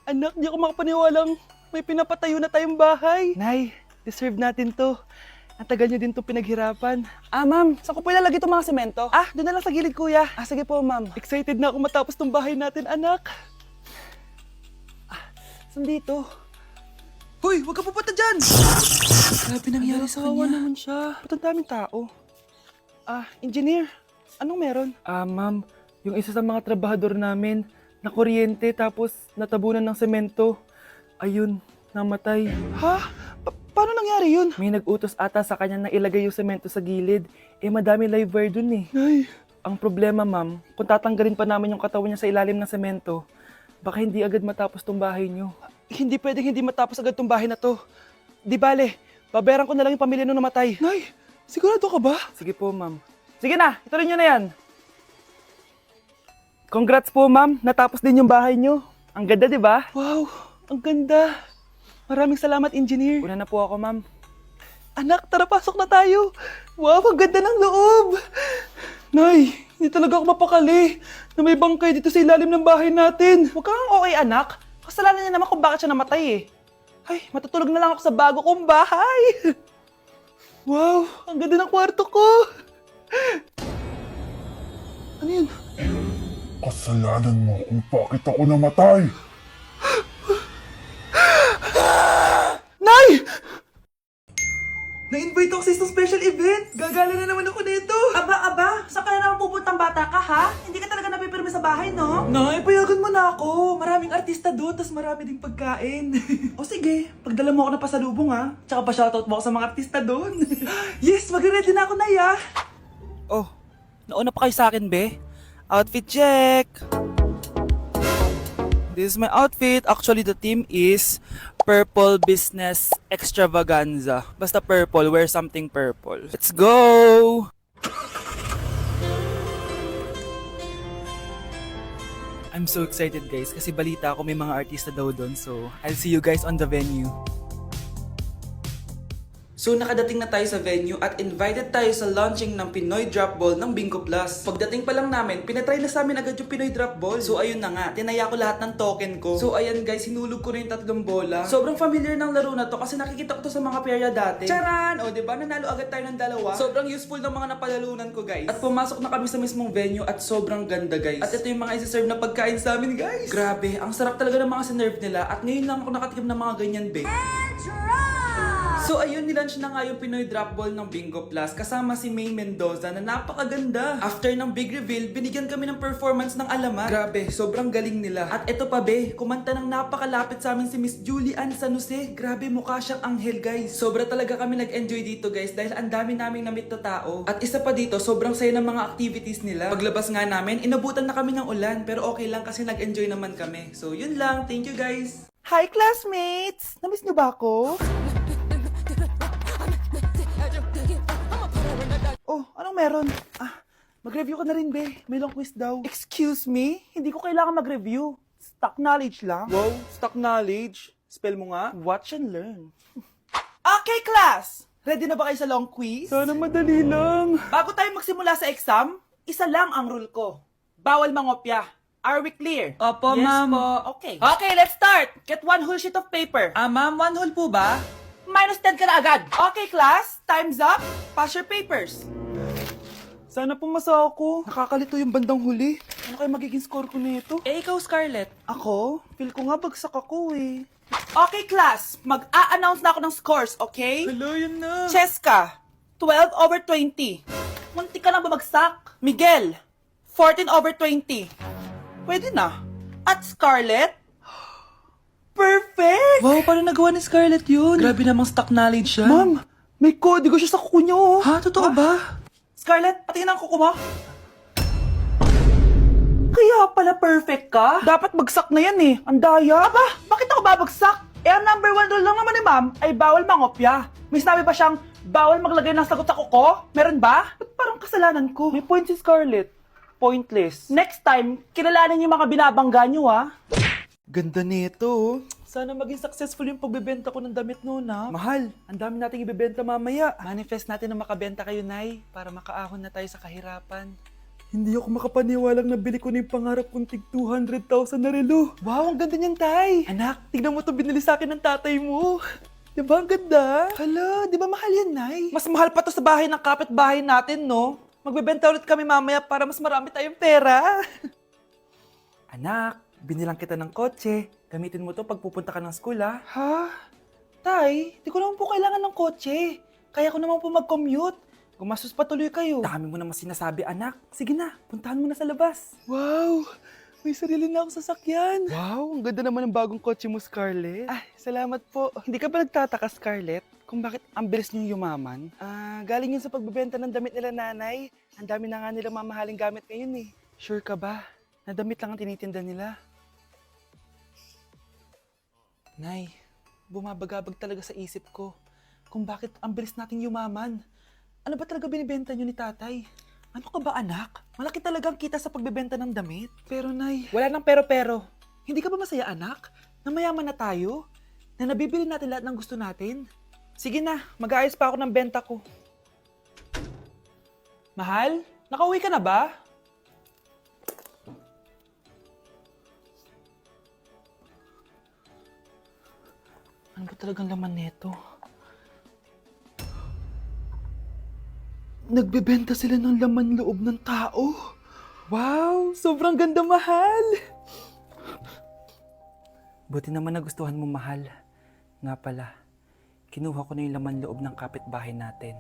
Anak, di ako makapaniwalang may pinapatayo na tayong bahay. Nay, deserve natin to. Ang tagal niyo din to pinaghirapan. Ma'am, saan ko po ilalagay itong mga semento? Doon na lang sa gilid, kuya. Sige po, ma'am. Excited na ako matapos tong bahay natin, anak. Saan dito? Hoy, huwag ka pupunta dyan! Grabe nangyari sa kanya. Naman siya. Ba't ang daming tao? Engineer, anong meron? Ma'am, yung isa sa mga trabahador namin, nakuryente tapos natabunan ng semento. Ayun, namatay. Ha? Paano nangyari yun? May nag-utos ata sa kanya na ilagay yung semento sa gilid. Madami live wire dun eh. Ay. Ang problema, ma'am, kung tatanggalin pa namin yung katawan niya sa ilalim ng semento, baka hindi agad matapos tong bahay niyo. Hindi pwedeng hindi matapos agad tong bahay na to. Di bale, babayaran ko na lang yung pamilya nung namatay. Nay, sigurado ka ba? Sige po, ma'am. Sige na, ituloy niyo na yan. Congrats po, ma'am. Natapos din yung bahay niyo. Ang ganda, di ba? Wow, ang ganda. Maraming salamat, engineer. Una na po ako, ma'am. Anak, tara pasok na tayo. Wow, ang ganda ng loob. Nay, hindi talaga ako mapakali na may bangkay dito sa ilalim ng bahay natin. Huwag kang okay, anak. Kasalanan niya naman kung bakit siya namatay eh. Ay, matutulog na lang ako sa bago kong bahay. Wow, ang ganda ng kwarto ko. Ano yun? Kasalanan mo kung bakit ako namatay. Nay! Na-invite ako sa isang special event. Gagala na naman ako dito. Aba, saan ka na naman pupuntang bata ka, ha? Hindi ka talaga napipirme sa bahay, no? Nay, payagan mo na ako. Maraming artista doon, tas marami ding pagkain. O sige, pagdala mo ako ng pasalubong ha. Tsaka pa-shoutout mo ako sa mga artista doon. Yes, magre-ready na ako, Nay ha. Oh, nauna pa kayo sa akin, be. Outfit check. This is my outfit. Actually, the theme is Purple Business Extravaganza. Basta purple, wear something purple. Let's go! I'm so excited guys kasi balita ako may mga artista daw doon. So, I'll see you guys on the venue. So nakadating na tayo sa venue at invited tayo sa launching ng Pinoy Drop Ball ng Bingo Plus. Pagdating pa lang namin, pinatry na sa amin agad yung Pinoy Drop Ball. So ayun na nga, tinaya ko lahat ng token ko. So ayan guys, hinulog ko na yung 3 bola. Sobrang familiar ng laro na to kasi nakikita ko to sa mga perya dati. Charan! O diba, nanalo agad tayo ng 2. Sobrang useful ng mga napalalunan ko guys. At pumasok na kami sa mismong venue at sobrang ganda guys. At ito yung mga isi-serve na pagkain sa amin guys. Grabe, ang sarap talaga ng mga sinerve nila at ngayon lang ako nakatikim ng mga ganyan be. So ayun, nilaunch na nga yung Pinoy Drop Ball ng Bingo Plus kasama si May Mendoza na napakaganda. After ng big reveal, binigyan kami ng performance ng alamat. Grabe, sobrang galing nila. At eto pa be, kumanta ng napakalapit sa amin si Miss Julie Ann San Jose. Grabe, mukha siyang anghel guys. Sobra talaga kami nag-enjoy dito guys dahil ang dami naming na-meet na tao. At isa pa dito, sobrang saya ng mga activities nila. Paglabas nga namin, inabutan na kami ng ulan pero okay lang kasi nag-enjoy naman kami. So yun lang, thank you guys. Hi classmates! Namiss niyo ba ako? Oh, anong meron? Mag-review ka na rin, be. May long quiz daw. Excuse me? Hindi ko kailangan mag-review. Stock knowledge lang. Wow, stock knowledge. Spell mo nga. Watch and learn. Okay, class! Ready na ba kayo sa long quiz? Sana madali lang. Bago tayo magsimula sa exam, isa lang ang rule ko. Bawal mangopya. Are we clear? Opo, Yes ma'am. po. Okay. Okay, let's start. Get 1 whole sheet of paper. Ma'am, 1 whole po ba? Minus 10 ka na agad. Okay, class. Time's up. Pass your papers. Sana pumasa ako. Nakakalito yung bandang huli. Ano kaya magiging score ko nito? Ikaw, Scarlett. Ako? Feel ko nga bagsak ako eh. Okay, class. Mag-a-announce na ako ng scores, okay? Hello, yun na. Cheska, 12/20. Munti ka lang bumagsak. Miguel, 14/20. Pwede na. At Scarlett, perfect! Wow, paano nagawa ni Scarlett yun? Grabe namang stock knowledge siya. Ma'am, may kodigo siya sa kuko niyo. Oh. Ha? Totoo ba? Scarlett, patingin ang kuko mo. Kaya pala perfect ka? Dapat bagsak na yan eh. Ang daya. Aba, bakit ako babagsak? Ang number 1 rule lang naman ni ma'am ay bawal mangopya. May sinabi pa siyang bawal maglagay ng sagot sa kuko. Meron ba? Ba't parang kasalanan ko? May point si Scarlett. Pointless. Next time, kilalanin yung mga binabangga nyo ha. Ganda nito. Sana maging successful yung pagbebenta ko ng damit noon ha. Mahal, ang dami nating ibebenta mamaya. Manifest natin na makabenta kayo, Nay, para makaahon na tayo sa kahirapan. Hindi ako makapaniwalang nabili ko na yung pangarap kong tig 200,000 na relo. Wow, ang ganda niyan, Tay. Anak, tignan mo itong binili sa akin ng tatay mo. Diba ang ganda? Hala, di ba mahal yan, Nay? Mas mahal pa to sa bahay ng kapitbahay natin, no? Magbebenta ulit kami mamaya para mas marami tayong pera. Anak, binilang kita ng kotse. Gamitin mo to pag pupunta ka ng school, ha? Ha? Tay, di ko naman po kailangan ng kotse. Kaya ko naman po mag-commute. Gumastos pa tuloy kayo. Dami mo naman sinasabi, anak. Sige na, puntahan mo na sa labas. Wow! May sarili na akong sasakyan. Wow, ang ganda naman ng bagong kotse mo, Scarlett. Ay, salamat po. Hindi ka ba nagtataka, Scarlett, kung bakit ang bilis niyong yumaman? Galing yun sa pagbebenta ng damit nila nanay. Ang dami na nga nilang mamahaling gamit ngayon eh. Sure ka ba? Na damit lang ang tinitinda nila? Nay, bumabagabag talaga sa isip ko kung bakit ang bilis nating yumaman. Ano ba talaga binibenta niyo ni tatay? Ano ka ba, anak? Malaki talagang kita sa pagbebenta ng damit. Pero, Nay, wala nang pero-pero. Hindi ka ba masaya, anak? Na mayaman na tayo? Na nabibili natin lahat ng gusto natin? Sige na, mag-aayos pa ako ng benta ko. Mahal, nakauwi ka na ba? Ano ba talagang laman nito? Nagbebenta sila ng laman loob ng tao. Wow, sobrang ganda, mahal. Buti naman nagustuhan mo, mahal. Nga pala, kinuha ko na yung laman loob ng kapitbahay natin.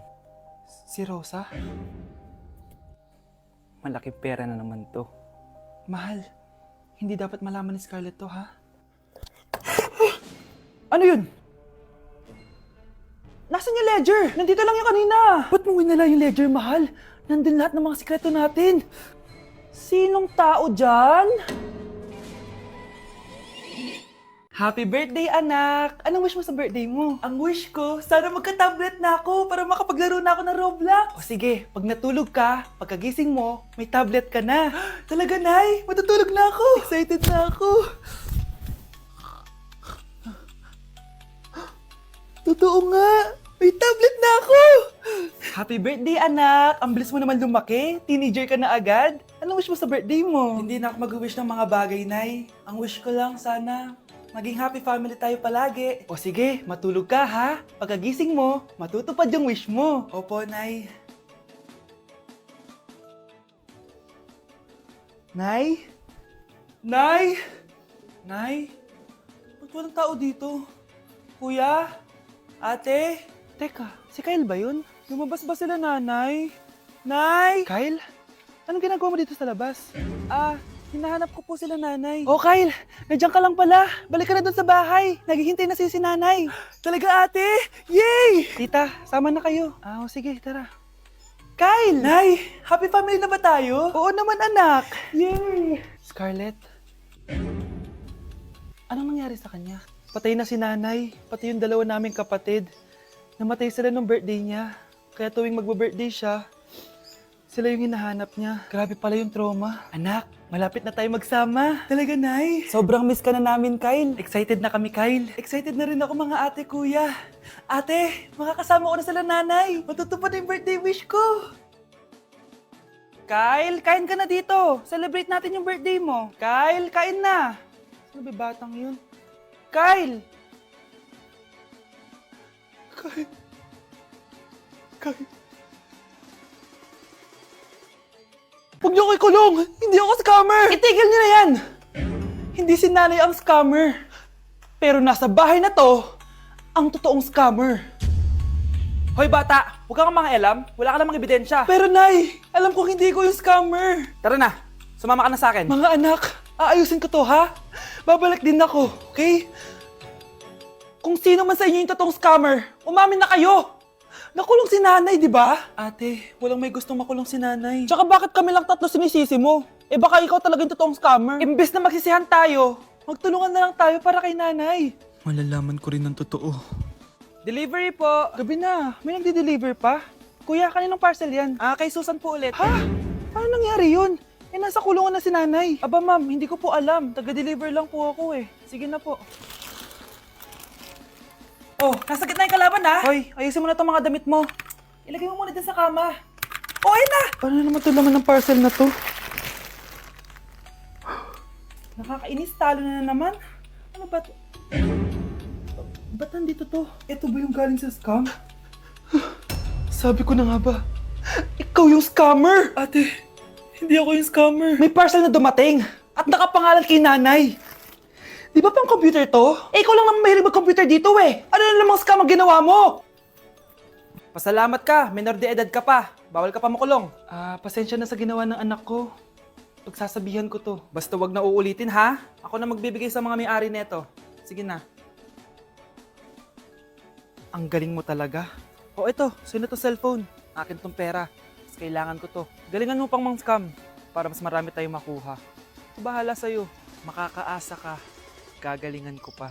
Si Rosa? Malaking pera na naman to. Mahal, hindi dapat malaman ni Scarlett to, ha? Ano yun? Nasaan yung ledger? Nandito lang yung kanina. Ba't mo winala yung ledger, mahal? Nandun lahat ng mga sikreto natin. Sinong tao dyan? Happy birthday, anak! Anong wish mo sa birthday mo? Ang wish ko, sana magka-tablet na ako para makapaglaro na ako ng Roblox. O sige, pag natulog ka, pagkagising mo, may tablet ka na. Talaga, Nay? Matutulog na ako. Excited na ako. Totoo nga! May tablet na ako! Happy birthday, anak! Ang bilis mo naman lumaki. Teenager ka na agad. Anong wish mo sa birthday mo? Hindi na ako mag-wish ng mga bagay, Nay. Ang wish ko lang, sana maging happy family tayo palagi. O sige, matulog ka, ha? Pagkagising mo, matutupad yung wish mo. Opo, Nay. Nay? Nay? Nay? Ba't walang tao dito? Kuya? Ate? Teka, si Kyle ba yun? Lumabas ba sila, nanay? Nay! Kyle? Anong ginagawa mo dito sa labas? Hinahanap ko po sila, nanay. Oh, Kyle! Nandiyan ka lang pala. Balik ka na doon sa bahay. Naghihintay na si nanay. Talaga, ate? Yay! Tita, sama na kayo. Sige, tara. Kyle! Nay! Happy family na ba tayo? Oo naman, anak. Yay! Scarlett? Anong nangyari sa kanya? Patay na si nanay, pati yung dalawa naming kapatid. Namatay sila nung birthday niya. Kaya tuwing magbe-birthday siya, sila yung hinahanap niya. Grabe pala yung trauma. Anak, malapit na tayo magsama. Talaga, Nay? Sobrang miss ka na namin, Kyle. Excited na kami, Kyle. Excited na rin ako, mga ate, kuya. Ate, makakasama ko na sila, nanay. Matutupad na yung birthday wish ko. Kyle, kain ka na dito. Celebrate natin yung birthday mo. Kyle, kain na. Sino ba batang yun? Kyle! Kyle! Huwag niyo ko ikulong! Hindi ako scammer! Itigil niyo na yan! Hindi si nanay ang scammer. Pero nasa bahay na to, ang totoong scammer. Hoy bata, huwag kang mangialam. Wala ka namang ebidensya. Pero nay, alam kong hindi ko yung scammer. Tara na, sumama ka na sa akin. Mga anak, aayusin ko to, ha? Babalik din ako, okay? Kung sino man sa inyo yung totoong scammer, umamin na kayo! Nakulong si nanay, di ba? Ate, walang may gustong makulong si nanay. Tsaka bakit kami lang tatlo sinisisi mo? Eh baka ikaw talaga yung totoong scammer. Imbes na magsisihan tayo, magtulungan na lang tayo para kay nanay. Malalaman ko rin ang totoo. Delivery po. Gabi na, may nagde-deliver pa. Kuya, kaninong parcel yan? Kay Susan po ulit. Ha? Paano nangyari yun? Eh, nasa kulungan na si nanay. Aba ma'am, hindi ko po alam. Taga-deliver lang po ako eh. Sige na po. Oh, nasa gitna yung kalaban ha? Hoy, ayusin mo na itong mga damit mo. Ilagay mo muna dyan sa kama. Okay na! Paano naman ito laman ng parcel na to? Nakakainis, talo na naman. Ano ba to? Ba't nandito to? Ito ba yung galing sa scam? Sabi ko na nga ba, ikaw yung scammer! Ate, hindi ako yung scammer. May parcel na dumating at nakapangalan kay nanay. Di ba pang computer to? Eh, ikaw lang naman mahilig mag-computer dito eh. Ano na namang scam ang ginawa mo? Pasalamat ka, minor de edad ka pa. Bawal ka pa makulong. Pasensya na sa ginawa ng anak ko. Pagsasabihan ko to. Basta wag na uulitin ha. Ako na magbibigay sa mga may-ari neto. Sige na. Ang galing mo talaga. O ito, sino to cellphone? Akin tong pera. Mas kailangan ko to. Galingan mo pang mang-scam para mas marami tayong makuha. Bahala sa'yo. Makakaasa ka. Gagalingan ko pa.